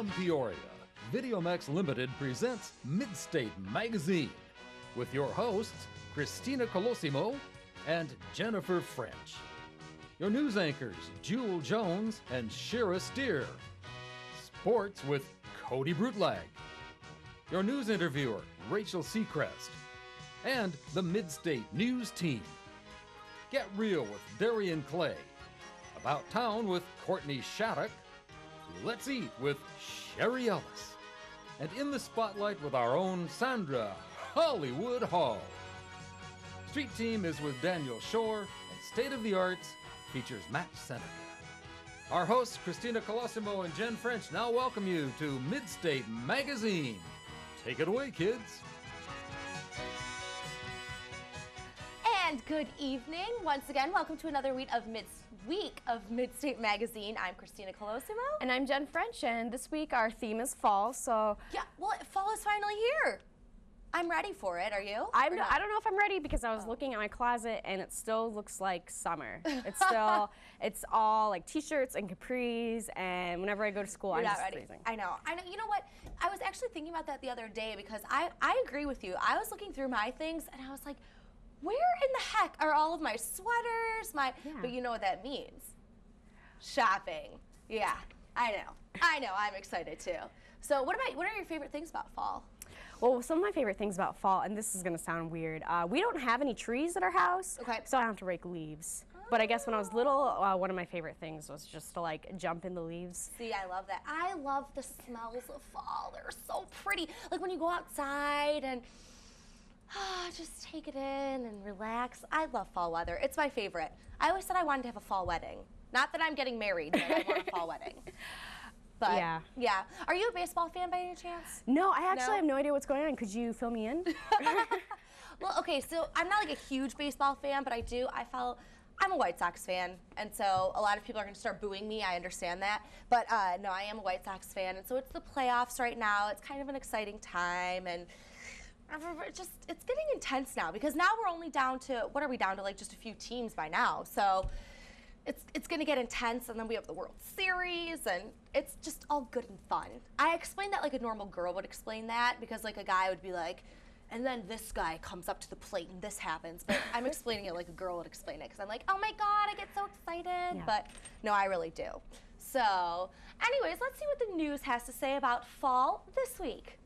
From Peoria, VideoMax Limited presents Midstate Magazine with your hosts, Christina Colosimo and Jennifer French. Your news anchors, Jewel Jones and Shira Steer. Sports with Cody Brutlag. Your news interviewer, Rachel Seacrest. And the Midstate News Team. Get Real with Darian Clay. About Town with Courtney Shattuck. Let's Eat with Sherry Ellis. And In the Spotlight with our own Sandra Hollywood Hall. Street Team is with Daniel Shore, and State of the Arts features Matt Seneca. Our hosts, Christina Colosimo and Jen French, now welcome you to Midstate Magazine. Take it away, kids. And good evening. Once again, welcome to another week of Midstate Magazine. I'm Christina Colosimo. And I'm Jen French, and this week our theme is fall, so... Yeah, well, fall is finally here. I'm ready for it. Are you? I don't know if I'm ready because I was looking at my closet and it still looks like summer. It's all like t-shirts and capris, and whenever I go to school, I'm just freezing. I know. You know what? I was actually thinking about that the other day because I agree with you. I was looking through my things and I was like, where in the heck are all of my sweaters? But you know what that means? Shopping. Yeah, I know. I'm excited too. So what are your favorite things about fall? Well, some of my favorite things about fall, and this is going to sound weird, we don't have any trees at our house, so I don't have to rake leaves. But I guess when I was little, one of my favorite things was just to like jump in the leaves. See, I love that. I love the smells of fall. They're so pretty. Like when you go outside and just take it in and relax. I love fall weather. It's my favorite. I always said I wanted to have a fall wedding. Not that I'm getting married, but I want a fall wedding. But yeah. Are you a baseball fan by any chance? No, I actually have no idea what's going on. Could you fill me in? Well, okay, so I'm not like a huge baseball fan, but I'm a White Sox fan, and so a lot of people are going to start booing me. I understand that. But no, I am a White Sox fan, and so it's the playoffs right now. It's kind of an exciting time, and it's getting intense now because now we're only down to, what are we down to, like just a few teams by now. So it's going to get intense, and then we have the World Series, and it's just all good and fun. I explained that like a normal girl would explain that because like a guy would be like, and then this guy comes up to the plate and this happens. But I'm explaining it like a girl would explain it because I'm like, oh my God, I get so excited. Yeah. But no, I really do. So anyways, let's see what the news has to say about fall this week.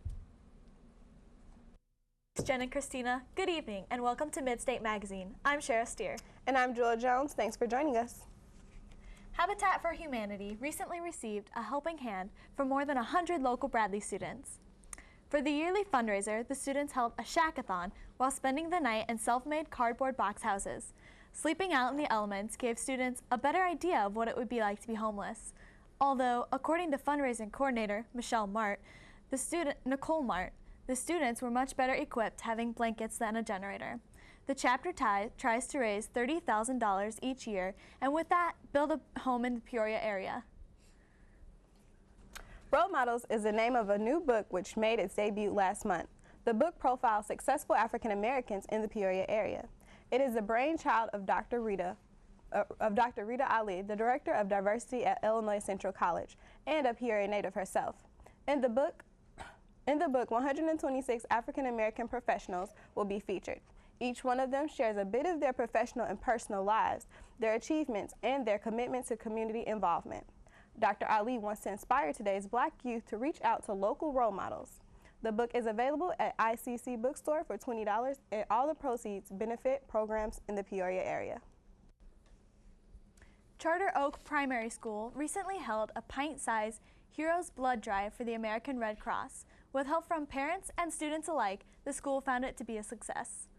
Jen and Christina, good evening and welcome to Midstate Magazine. I'm Shira Steer. And I'm Jewel Jones. Thanks for joining us. Habitat for Humanity recently received a helping hand from more than 100 local Bradley students. For the yearly fundraiser, the students held a shack-a-thon while spending the night in self-made cardboard box houses. Sleeping out in the elements gave students a better idea of what it would be like to be homeless. Although, according to fundraising coordinator Nicole Mart, the students were much better equipped having blankets than a generator. The chapter tries to raise $30,000 each year, and with that, build a home in the Peoria area. Role Models is the name of a new book which made its debut last month. The book profiles successful African Americans in the Peoria area. It is the brainchild of Dr. Rita Ali, the Director of Diversity at Illinois Central College, and a Peoria native herself. In the book, 126 African American professionals will be featured. Each one of them shares a bit of their professional and personal lives, their achievements, and their commitment to community involvement. Dr. Ali wants to inspire today's Black youth to reach out to local role models. The book is available at ICC Bookstore for $20, and all the proceeds benefit programs in the Peoria area. Charter Oak Primary School recently held a pint-sized Heroes Blood Drive for the American Red Cross. With help from parents and students alike, the school found it to be a success.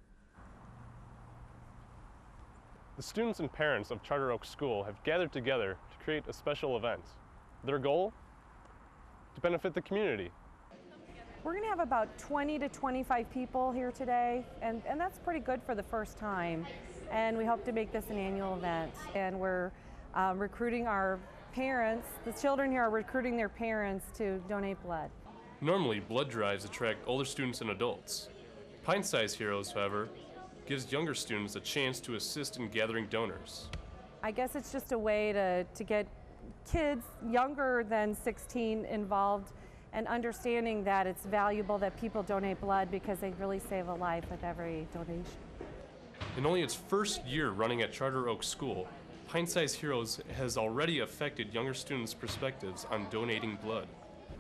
The students and parents of Charter Oak School have gathered together to create a special event. Their goal? To benefit the community. We're going to have about 20 to 25 people here today, and that's pretty good for the first time. And we hope to make this an annual event. And we're recruiting our parents, the children here are recruiting their parents to donate blood. Normally, blood drives attract older students and adults. Pint-sized Heroes, however, gives younger students a chance to assist in gathering donors. I guess it's just a way to get kids younger than 16 involved and understanding that it's valuable that people donate blood because they really save a life with every donation. In only its first year running at Charter Oak School, Pint-Sized Heroes has already affected younger students' perspectives on donating blood.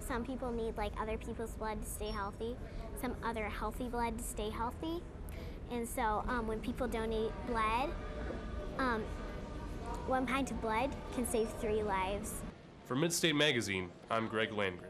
Some people need like other people's blood to stay healthy, some other healthy blood to stay healthy. And so when people donate blood, 1 pint of blood can save 3 lives. For Midstate Magazine, I'm Greg Landgren.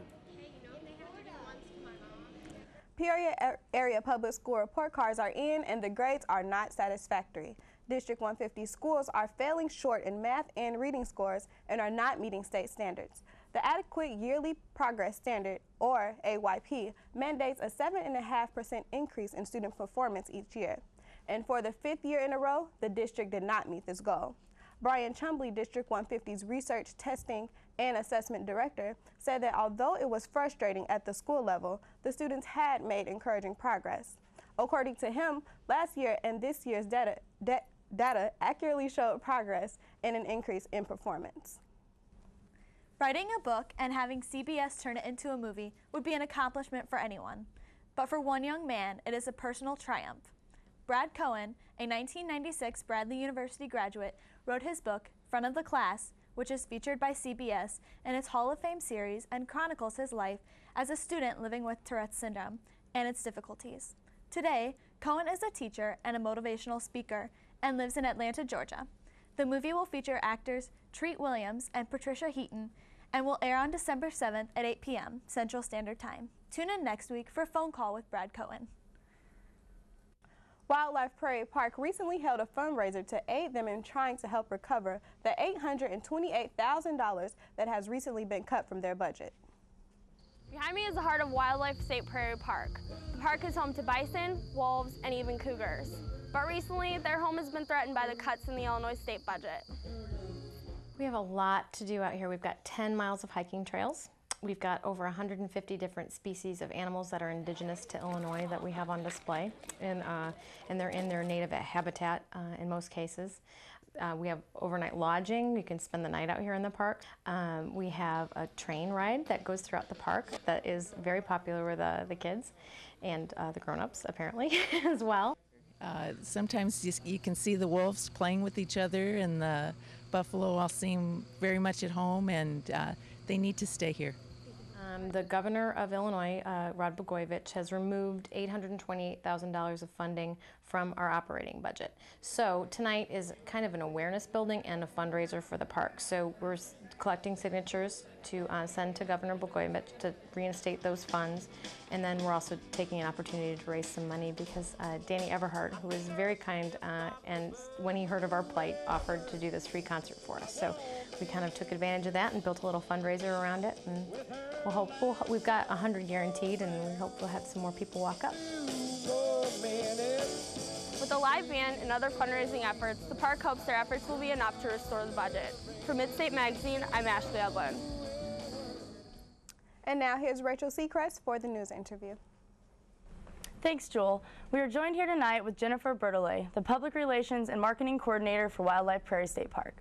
Peoria area public school report cards are in and the grades are not satisfactory. District 150 schools are falling short in math and reading scores and are not meeting state standards. The Adequate Yearly Progress Standard, or AYP, mandates a 7.5% increase in student performance each year. And for the 5th year in a row, the district did not meet this goal. Brian Chumbley, District 150's Research, Testing, and Assessment Director, said that although it was frustrating at the school level, the students had made encouraging progress. According to him, last year and this year's data accurately showed progress and an increase in performance. Writing a book and having CBS turn it into a movie would be an accomplishment for anyone. But for one young man, it is a personal triumph. Brad Cohen, a 1996 Bradley University graduate, wrote his book, Front of the Class, which is featured by CBS in its Hall of Fame series and chronicles his life as a student living with Tourette's syndrome and its difficulties. Today, Cohen is a teacher and a motivational speaker and lives in Atlanta, Georgia. The movie will feature actors Treat Williams and Patricia Heaton and will air on December 7th at 8 p.m. Central Standard Time. Tune in next week for Phone Call with Brad Cohen. Wildlife Prairie Park recently held a fundraiser to aid them in trying to help recover the $828,000 that has recently been cut from their budget. Behind me is the heart of Wildlife State Prairie Park. The park is home to bison, wolves, and even cougars. But recently, their home has been threatened by the cuts in the Illinois state budget. We have a lot to do out here. We've got 10 miles of hiking trails. We've got over 150 different species of animals that are indigenous to Illinois that we have on display, and they're in their native habitat in most cases. We have overnight lodging. You can spend the night out here in the park. We have a train ride that goes throughout the park that is very popular with the kids and the grown-ups, apparently, as well. Sometimes you can see the wolves playing with each other, and the buffalo all seem very much at home, and they need to stay here. The governor of Illinois, Rod Blagojevich, has removed $828,000 of funding from our operating budget. So tonight is kind of an awareness building and a fundraiser for the park. So we're collecting signatures to send to Governor Blagojevich to reinstate those funds. And then we're also taking an opportunity to raise some money because Danny Everhart, who is very kind, and when he heard of our plight, offered to do this free concert for us. So we kind of took advantage of that and built a little fundraiser around it. And we've got 100 guaranteed, and we hope we'll have some more people walk up. With a live band and other fundraising efforts, the park hopes their efforts will be enough to restore the budget. For Midstate Magazine, I'm Ashley Edlund. And now here's Rachel Seacrest for the news interview. Thanks, Joel. We are joined here tonight with Jennifer Bertolet, the Public Relations and Marketing Coordinator for Wildlife Prairie State Park.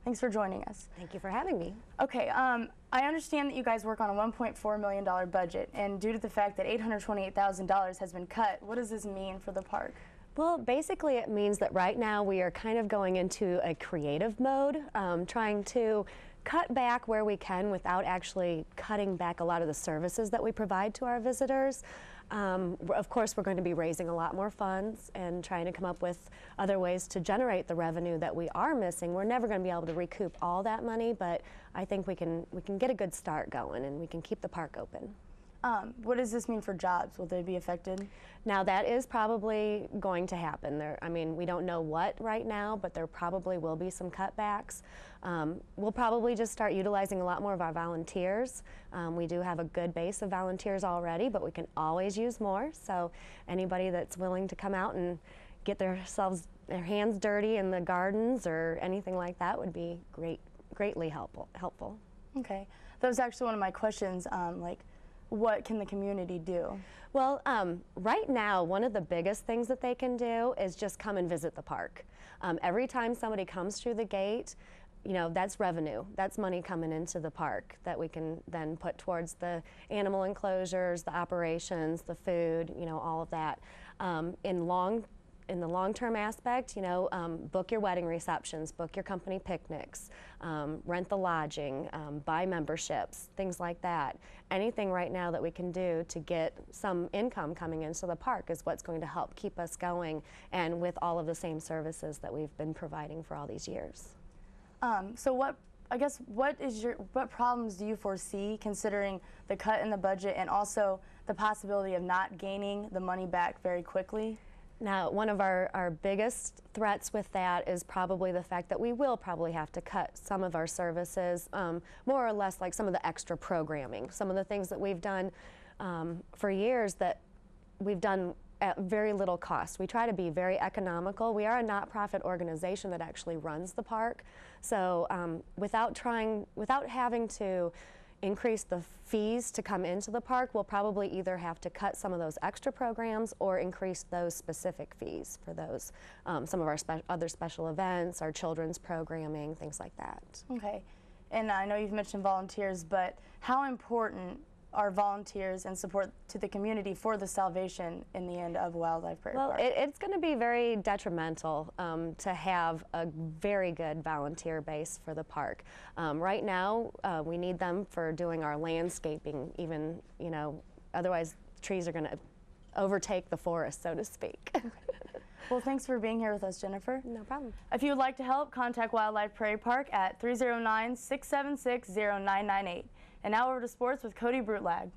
Thanks for joining us. Thank you for having me. Okay, I understand that you guys work on a $1.4 million budget, and due to the fact that $828,000 has been cut, what does this mean for the park? Well, basically it means that right now we are kind of going into a creative mode, trying to cut back where we can without actually cutting back a lot of the services that we provide to our visitors. Of course, we're going to be raising a lot more funds and trying to come up with other ways to generate the revenue that we are missing. We're never going to be able to recoup all that money, but I think we can get a good start going and we can keep the park open. What does this mean for jobs? Will they be affected? Now that is probably going to happen. I mean, we don't know what right now, but there probably will be some cutbacks. We'll probably just start utilizing a lot more of our volunteers. We do have a good base of volunteers already, but we can always use more. So anybody that's willing to come out and get their hands dirty in the gardens or anything like that would be greatly helpful. Okay, that was actually one of my questions. What can the community do? Well, right now, one of the biggest things that they can do is just come and visit the park. Every time somebody comes through the gate, you know, that's revenue. That's money coming into the park that we can then put towards the animal enclosures, the operations, the food, you know, all of that. In the long-term aspect, you know, book your wedding receptions, book your company picnics, rent the lodging, buy memberships, things like that. Anything right now that we can do to get some income coming into the park is what's going to help keep us going, and with all of the same services that we've been providing for all these years. So what problems do you foresee considering the cut in the budget and also the possibility of not gaining the money back very quickly? Now, one of our biggest threats with that is probably the fact that we will probably have to cut some of our services, more or less like some of the extra programming, some of the things that we've done for years that we've done at very little cost. We try to be very economical. We are a not-profit organization that actually runs the park, so without having to increase the fees to come into the park, we'll probably either have to cut some of those extra programs or increase those specific fees for those, some of our other special events, our children's programming, things like that. Okay, and I know you've mentioned volunteers, but how important are volunteers and support to the community for the salvation in the end of Wildlife Prairie Park? Well, it's going to be very detrimental to have a very good volunteer base for the park. Right now, we need them for doing our landscaping, even, you know, otherwise trees are going to overtake the forest, so to speak. Well, thanks for being here with us, Jennifer. No problem. If you would like to help, contact Wildlife Prairie Park at 309-676-0998. And now over to sports with Cody Brutlag.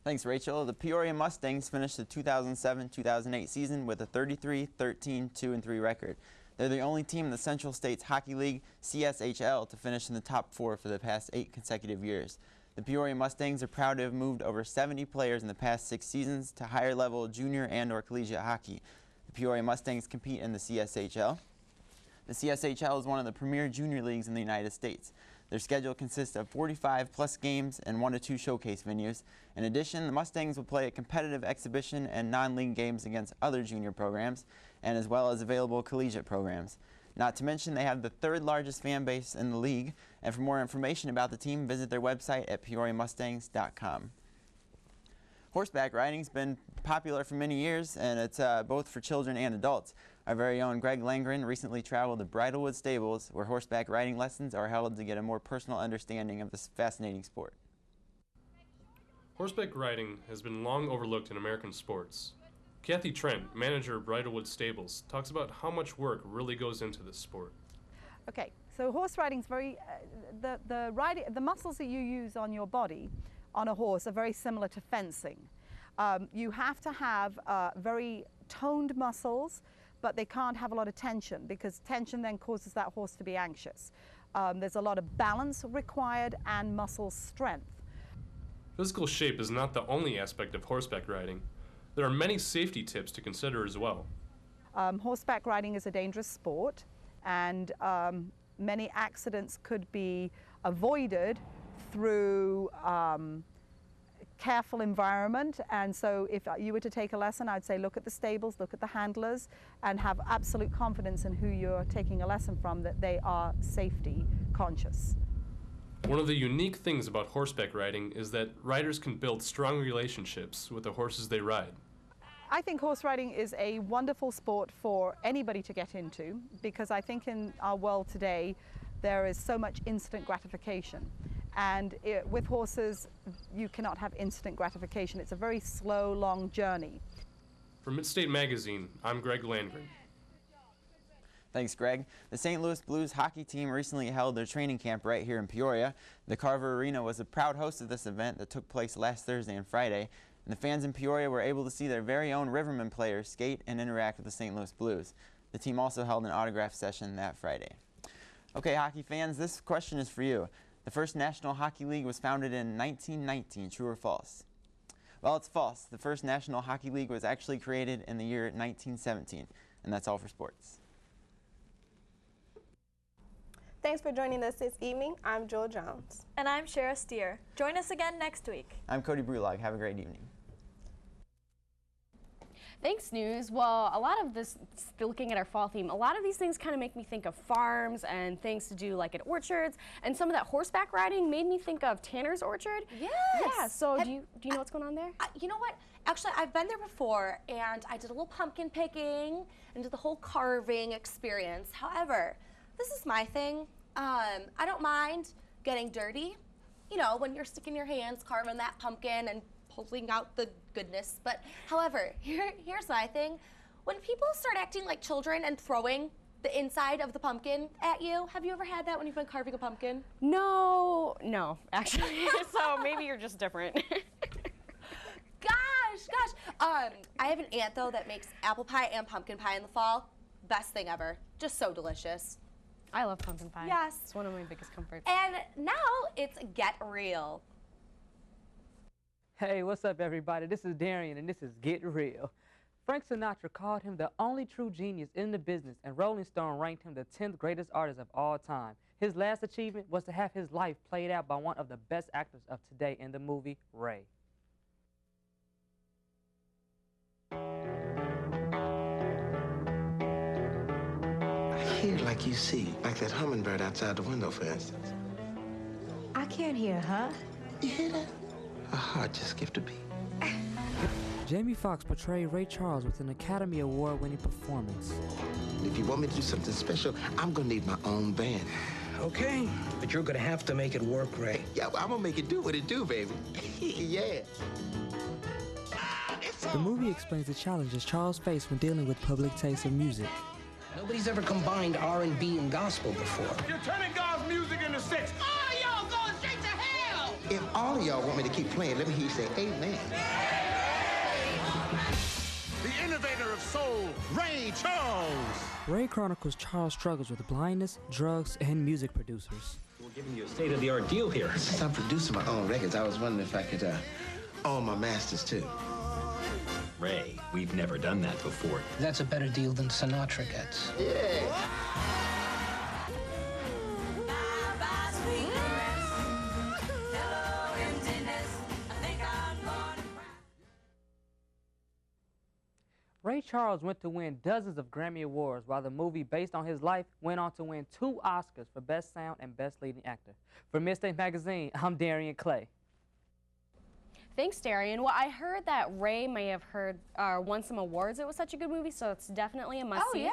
Thanks, Rachel. The Peoria Mustangs finished the 2007-2008 season with a 33-13-2-3 record. They're the only team in the Central States Hockey League, CSHL, to finish in the top 4 for the past 8 consecutive years. The Peoria Mustangs are proud to have moved over 70 players in the past 6 seasons to higher level junior and/or collegiate hockey. The Peoria Mustangs compete in the CSHL. The CSHL is one of the premier junior leagues in the United States. Their schedule consists of 45-plus games and 1 to 2 showcase venues. In addition, the Mustangs will play a competitive exhibition and non-league games against other junior programs, and as well as available collegiate programs. Not to mention, they have the 3rd largest fan base in the league, and for more information about the team, visit their website at peoriamustangs.com. Horseback riding's been popular for many years, and it's both for children and adults. Our very own Greg Langren recently traveled to Bridlewood Stables, where horseback riding lessons are held to get a more personal understanding of this fascinating sport. Horseback riding has been long overlooked in American sports. Kathy Trent, manager of Bridlewood Stables, talks about how much work really goes into this sport. Okay, so horse riding's very, the muscles that you use on your body on a horse are very similar to fencing. You have to have very toned muscles, but they can't have a lot of tension, because tension then causes that horse to be anxious. There's a lot of balance required and muscle strength. Physical shape is not the only aspect of horseback riding. There are many safety tips to consider as well. Horseback riding is a dangerous sport, and many accidents could be avoided through careful environment. And so if you were to take a lesson, I'd say look at the stables, look at the handlers, and have absolute confidence in who you're taking a lesson from, that they are safety conscious. One of the unique things about horseback riding is that riders can build strong relationships with the horses they ride. I think horse riding is a wonderful sport for anybody to get into, because I think in our world today there is so much instant gratification. And with horses, you cannot have instant gratification. It's a very slow, long journey. For Midstate Magazine, I'm Greg Landgren. Thanks, Greg. The St. Louis Blues hockey team recently held their training camp right here in Peoria. The Carver Arena was a proud host of this event that took place last Thursday and Friday, and the fans in Peoria were able to see their very own Riverman players skate and interact with the St. Louis Blues. The team also held an autograph session that Friday. Okay, hockey fans, this question is for you. The first National Hockey League was founded in 1919, true or false? Well, it's false. The first National Hockey League was actually created in the year 1917. And that's all for sports. Thanks for joining us this evening. I'm Joel Jones. And I'm Shara Steer. Join us again next week. I'm Cody Brulog. Have a great evening. Thanks, News. Well, a lot of this, looking at our fall theme, a lot of these things kind of make me think of farms and things to do like at orchards, and some of that horseback riding made me think of Tanner's Orchard. Yes. Yeah, so do you know what's going on there? You know what? Actually, I've been there before, and I did a little pumpkin picking and did the whole carving experience. However, this is my thing. I don't mind getting dirty, you know, when you're sticking your hands, carving that pumpkin and pulling out the goodness. But however, here's my thing. When people start acting like children and throwing the inside of the pumpkin at you, have you ever had that when you've been carving a pumpkin? No, actually. So maybe you're just different. Gosh. I have an aunt, though, that makes apple pie and pumpkin pie in the fall. Best thing ever. Just so delicious. I love pumpkin pie. Yes. It's one of my biggest comforts. And now it's Get Real. Hey, what's up, everybody? This is Darian, and this is Get Real. Frank Sinatra called him the only true genius in the business, and Rolling Stone ranked him the 10th greatest artist of all time. His last achievement was to have his life played out by one of the best actors of today in the movie, Ray. I hear like you see, like that hummingbird outside the window, for instance. I can't hear, huh? You hear that? A heart just skipped a beat. Jamie Foxx portrayed Ray Charles with an Academy Award-winning performance. If you want me to do something special, I'm gonna need my own band. Okay, but you're gonna have to make it work, Ray. Yeah, I'm gonna make it do what it do, baby. Yeah. The movie explains the challenges Charles faced when dealing with public taste of music. Nobody's ever combined R&B and gospel before. You're turning God's music into sex. All y'all going straight to hell! If all of y'all want me to keep playing, let me hear you say amen. The innovator of soul, Ray Charles. Ray chronicles Charles' struggles with blindness, drugs, and music producers. We're giving you a state-of-the-art deal here. Since I'm producing my own records, I was wondering if I could own my masters, too. Ray, we've never done that before. That's a better deal than Sinatra gets. Yeah. Ray Charles went to win dozens of Grammy Awards, while the movie based on his life went on to win 2 Oscars for Best Sound and Best Leading Actor. For Midstate Magazine, I'm Darian Clay. Thanks, Darian. Well, I heard that Ray may have won some awards. It was such a good movie, so it's definitely a must-see. Oh,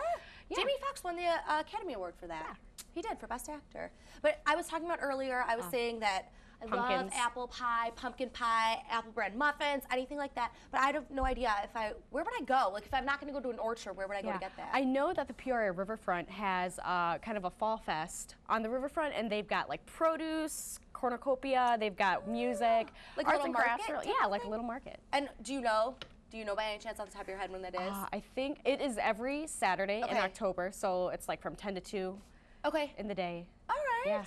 yeah? Jamie Foxx won the Academy Award for that. Yeah. He did, for Best Actor. But I was talking about earlier, I was saying that I love apple pie, pumpkin pie, apple bread muffins, anything like that. But I have no idea where would I go? Like, if I'm not going to go to an orchard, where would I go to get that? I know that the Peoria Riverfront has kind of a fall fest on the riverfront, and they've got like produce, cornucopia, they've got music, like arts a and little crafts. market? Yeah, like a little market. And do you know by any chance on the top of your head when that is? I think it is every Saturday in October, so it's like from 10 to 2 in the day. All right. Yeah.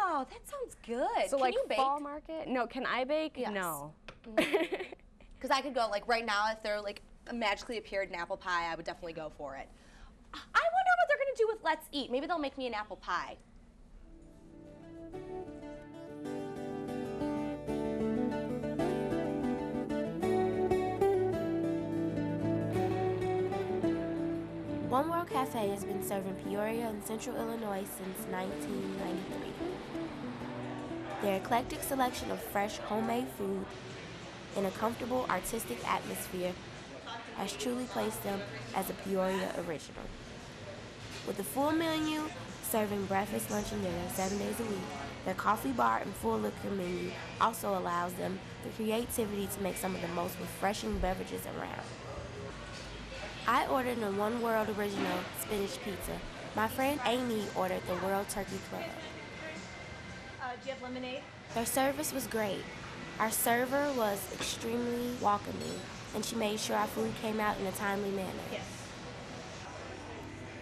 Oh, that sounds good. So can like you bake? fall market? No, can I bake? Yes. No. Because I could go, like right now, if they're like magically appeared in apple pie, I would definitely go for it. I wonder what they're going to do with Let's Eat. Maybe they'll make me an apple pie. One World Cafe has been serving Peoria and Central Illinois since 1993. Their eclectic selection of fresh, homemade food in a comfortable, artistic atmosphere has truly placed them as a Peoria original. With a full menu, serving breakfast, lunch, and dinner 7 days a week, their coffee bar and full liquor menu also allows them the creativity to make some of the most refreshing beverages around. I ordered a One World original spinach pizza. My friend Amy ordered the World Turkey Club. Do you have lemonade? Their service was great. Our server was extremely welcoming, and she made sure our food came out in a timely manner. Yes.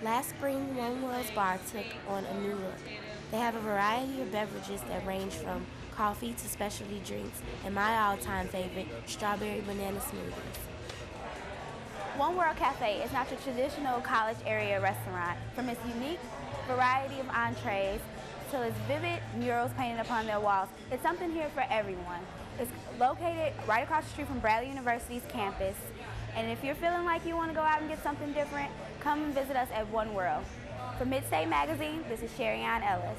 Last spring, One World's bar took on a new look. They have a variety of beverages that range from coffee to specialty drinks, and my all-time favorite, strawberry banana smoothies. One World Cafe is not your traditional college area restaurant. From its unique variety of entrees to its vivid murals painted upon their walls, it's something here for everyone. It's located right across the street from Bradley University's campus, And if you're feeling like you want to go out and get something different, come and visit us at One World. For Midstate Magazine, this is Sherry Ann Ellis.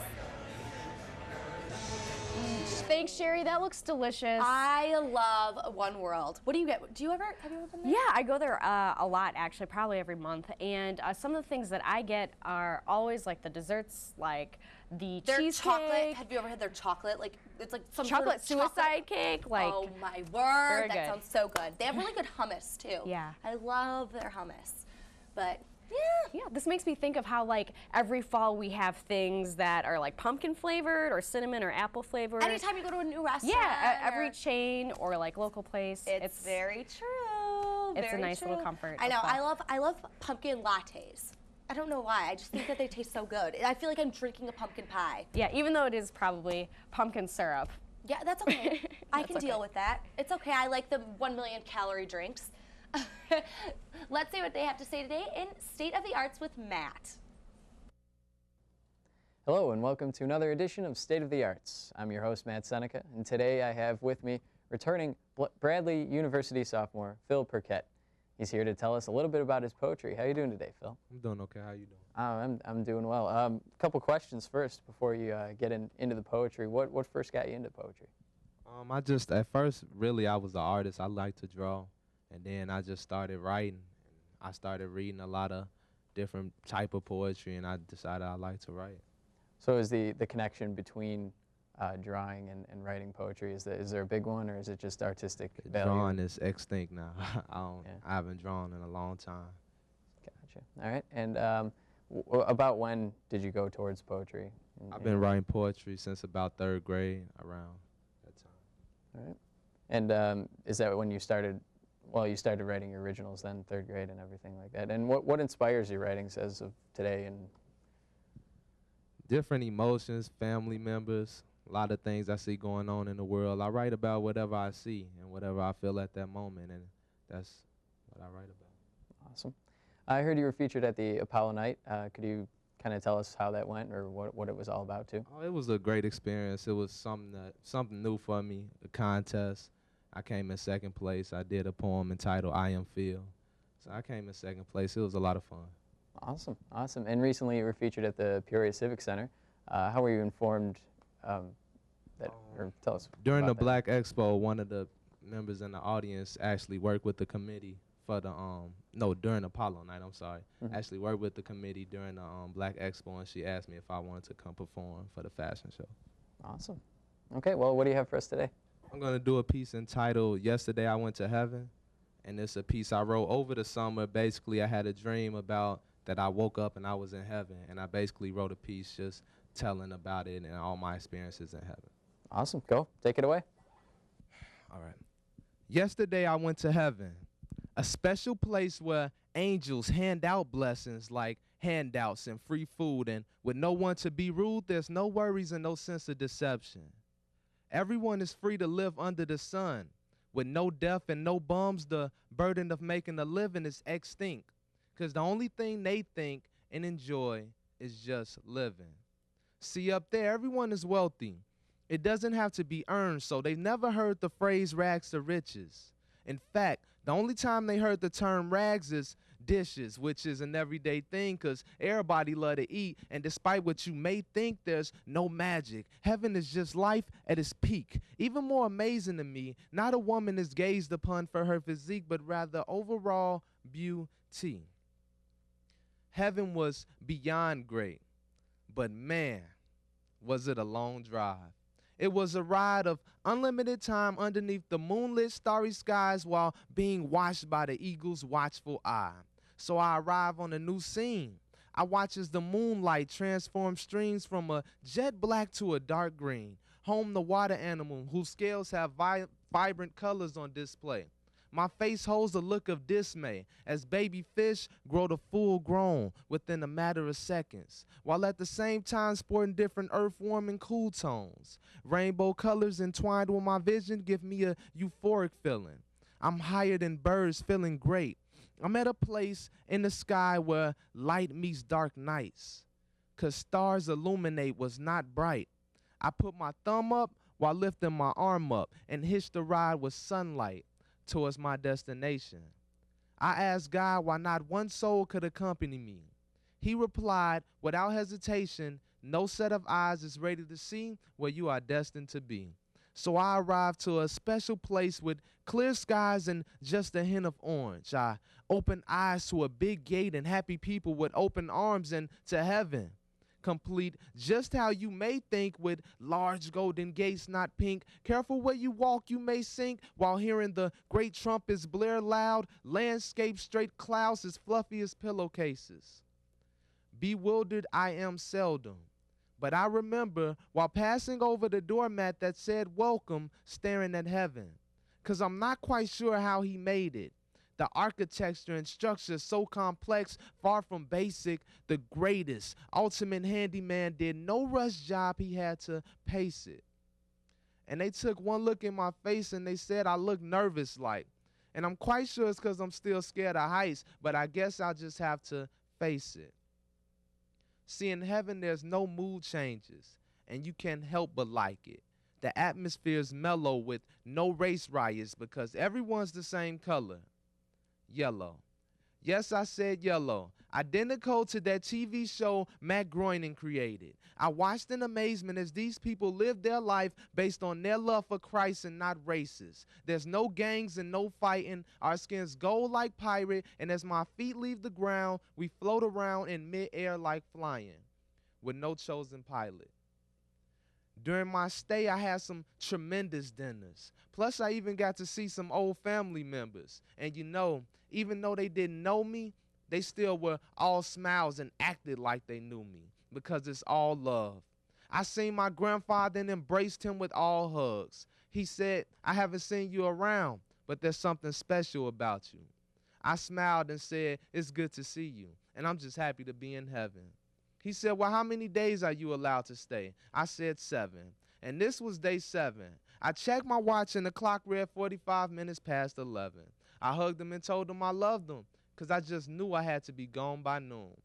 Thanks, Sherry. That looks delicious. I love One World. What do you get? Have you ever been there? Yeah, I go there a lot, actually, probably every month. And some of the things that I get are always like the desserts, like the Their cheesecake. chocolate. Have you ever had their chocolate? Like it's like some chocolate sort of suicide cake. Like, oh my word, very that good. sounds so good. They have really good hummus too. Yeah. I love their hummus. But yeah, this makes me think of how like every fall we have things that are like pumpkin flavored or cinnamon or apple flavored. anytime you go to a new restaurant, Yeah, every chain or like local place. It's very true. It's very a nice true. little comfort. I know. of fall. I love pumpkin lattes. I don't know why. I just think that they taste so good. I feel like I'm drinking a pumpkin pie. Yeah, even though it is probably pumpkin syrup. Yeah, that's okay. I can deal with that. It's okay. I like the 1 million calorie drinks. Let's see what they have to say today in State of the Arts with Matt. Hello and welcome to another edition of State of the Arts. I'm your host, Matt Seneca, and today I have with me returning Bradley University sophomore, Phil Perquette. He's here to tell us a little bit about his poetry. How are you doing today, Phil? I'm doing okay. How you doing? I'm doing well. A couple questions first before you get into the poetry. What first got you into poetry? At first, really, I was an artist. I like to draw. And then I just started writing. I started reading a lot of different type of poetry, and I decided I like to write. So is the connection between drawing and writing poetry, is there a big one, or is it just artistic value? Drawing is extinct now. I haven't drawn in a long time. Gotcha. All right. And about when did you go towards poetry? I've been writing poetry since about 3rd grade, around that time. All right. And is that when you started? Well, you started writing your originals then, 3rd grade and everything like that. And what inspires your writings as of today? And different emotions, family members, a lot of things I see going on in the world. I write about whatever I see and whatever I feel at that moment, and that's what I write about. Awesome. I heard you were featured at the Apollo Night. Could you kind of tell us how that went, or what it was all about too? Oh, it was a great experience. It was something new for me, a contest. I came in 2nd place. I did a poem entitled I Am Phil. So I came in 2nd place. It was a lot of fun. Awesome, awesome. And recently you were featured at the Peoria Civic Center. How were you informed or tell us during the about that? Black Expo, one of the members in the audience actually worked with the committee for the, during Apollo Night, I'm sorry. Actually worked with the committee during the Black Expo, and she asked me if I wanted to come perform for the fashion show. Awesome. Okay, well, what do you have for us today? I'm going to do a piece entitled Yesterday I Went to Heaven, and it's a piece I wrote over the summer. Basically, I had a dream about that I woke up and I was in heaven, and I basically wrote a piece just telling about it and all my experiences in heaven. Awesome. Go. Take it away. All right. Yesterday I went to heaven, a special place where angels hand out blessings like handouts and free food, and with no one to be rude, there's no worries and no sense of deception. Everyone is free to live under the sun. With no death and no bums, the burden of making a living is extinct, because the only thing they think and enjoy is just living. See, up there, everyone is wealthy. It doesn't have to be earned, so they've never heard the phrase rags to riches. In fact, the only time they heard the term rags is dishes, which is an everyday thing because everybody love to eat, and despite what you may think, there's no magic. Heaven is just life at its peak. Even more amazing to me, not a woman is gazed upon for her physique, but rather overall beauty. Heaven was beyond great, but man, was it a long drive. It was a ride of unlimited time underneath the moonlit starry skies while being watched by the eagle's watchful eye. So I arrive on a new scene. I watch as the moonlight transforms streams from a jet black to a dark green. Home the water animal whose scales have vibrant colors on display. My face holds a look of dismay as baby fish grow to full grown within a matter of seconds, while at the same time sporting different earth-warming cool tones. Rainbow colors entwined with my vision give me a euphoric feeling. I'm higher than birds, feeling great. I'm at a place in the sky where light meets dark nights, 'cause stars illuminate what's not bright. I put my thumb up while lifting my arm up and hitched the ride with sunlight towards my destination. I asked God why not one soul could accompany me. He replied, without hesitation, no set of eyes is ready to see where you are destined to be. So I arrived to a special place with clear skies and just a hint of orange. I opened eyes to a big gate and happy people with open arms and to heaven. Complete just how you may think, with large golden gates, not pink. Careful where you walk, you may sink, while hearing the great trumpets blare loud. Landscape straight clouds as fluffy as pillowcases. Bewildered I am seldom, but I remember while passing over the doormat that said welcome, staring at heaven. 'Cause I'm not quite sure how he made it. The architecture and structure so complex, far from basic. The greatest, ultimate handyman did no rush job, he had to pace it. And they took one look in my face and they said I look nervous like. And I'm quite sure it's 'cause I'm still scared of heights, but I guess I'll just have to face it. See, in heaven there's no mood changes, and you can't help but like it. The atmosphere's mellow with no race riots because everyone's the same color. Yellow. Yes, I said yellow. Identical to that TV show Matt Groening created. I watched in amazement as these people live their life based on their love for Christ and not races. There's no gangs and no fighting. Our skins gold like pirate, and as my feet leave the ground, we float around in mid-air like flying with no chosen pilot. During my stay, I had some tremendous dinners. Plus, I even got to see some old family members. And you know, even though they didn't know me, they still were all smiles and acted like they knew me because it's all love. I seen my grandfather and embraced him with all hugs. He said, I haven't seen you around, but there's something special about you. I smiled and said, it's good to see you, and I'm just happy to be in heaven. He said, well, how many days are you allowed to stay? I said 7, and this was day 7. I checked my watch and the clock read 45 minutes past 11. I hugged him and told him I loved him because I just knew I had to be gone by noon.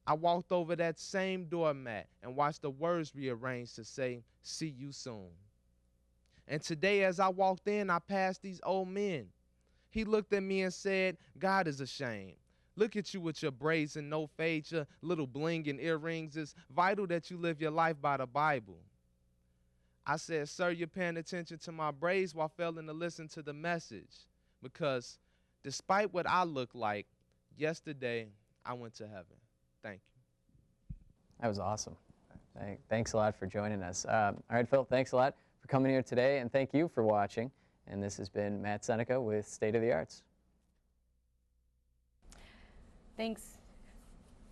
I walked over that same doormat and watched the words rearrange to say, see you soon. And today as I walked in, I passed these old men. He looked at me and said, God is ashamed. Look at you with your braids and no fade, your little bling and earrings. It's vital that you live your life by the Bible. I said, sir, you're paying attention to my braids while failing to listen to the message. Because despite what I look like, yesterday I went to heaven. Thank you. That was awesome. Thanks a lot for joining us. All right, Phil, thanks a lot for coming here today, and thank you for watching. And this has been Matt Seneca with State of the Arts.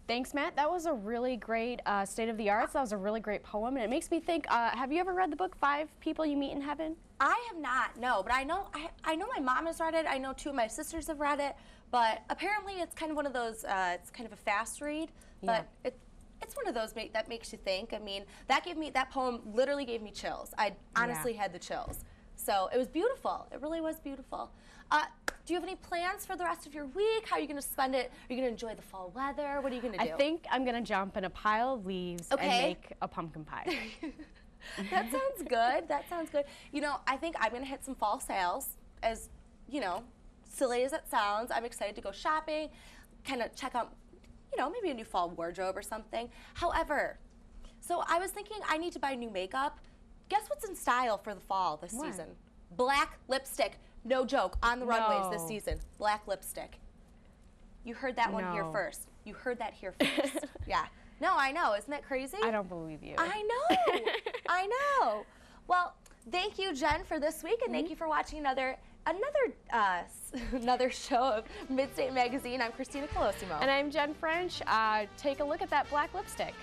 Thanks, Matt. That was a really great State of the Arts. That was a really great poem, and it makes me think, have you ever read the book 5 People You Meet in Heaven? I have not, no, but I know my mom has read it. I know 2 of my sisters have read it, but apparently it's kind of one of those, it's kind of a fast read, but it's one of those that makes you think. I mean, that poem literally gave me chills. I honestly had the chills. So it was beautiful. It really was beautiful. Do you have any plans for the rest of your week? How are you going to spend it? Are you going to enjoy the fall weather? What are you going to do? I think I'm going to jump in a pile of leaves and make a pumpkin pie. That sounds good. That sounds good. You know, I think I'm going to hit some fall sales. As, you know, silly as it sounds, I'm excited to go shopping, kind of check out, you know, maybe a new fall wardrobe or something. However, so I was thinking I need to buy new makeup. Guess what's in style for the fall this season? Black lipstick. No joke, on the runways this season. Black lipstick. You heard that one here first. You heard that here first. Yeah. No, I know. Isn't that crazy? I don't believe you. I know. I know. Well, thank you, Jen, for this week, and thank you for watching another show of Midstate Magazine. I'm Christina Colosimo. And I'm Jen French. Take a look at that black lipstick.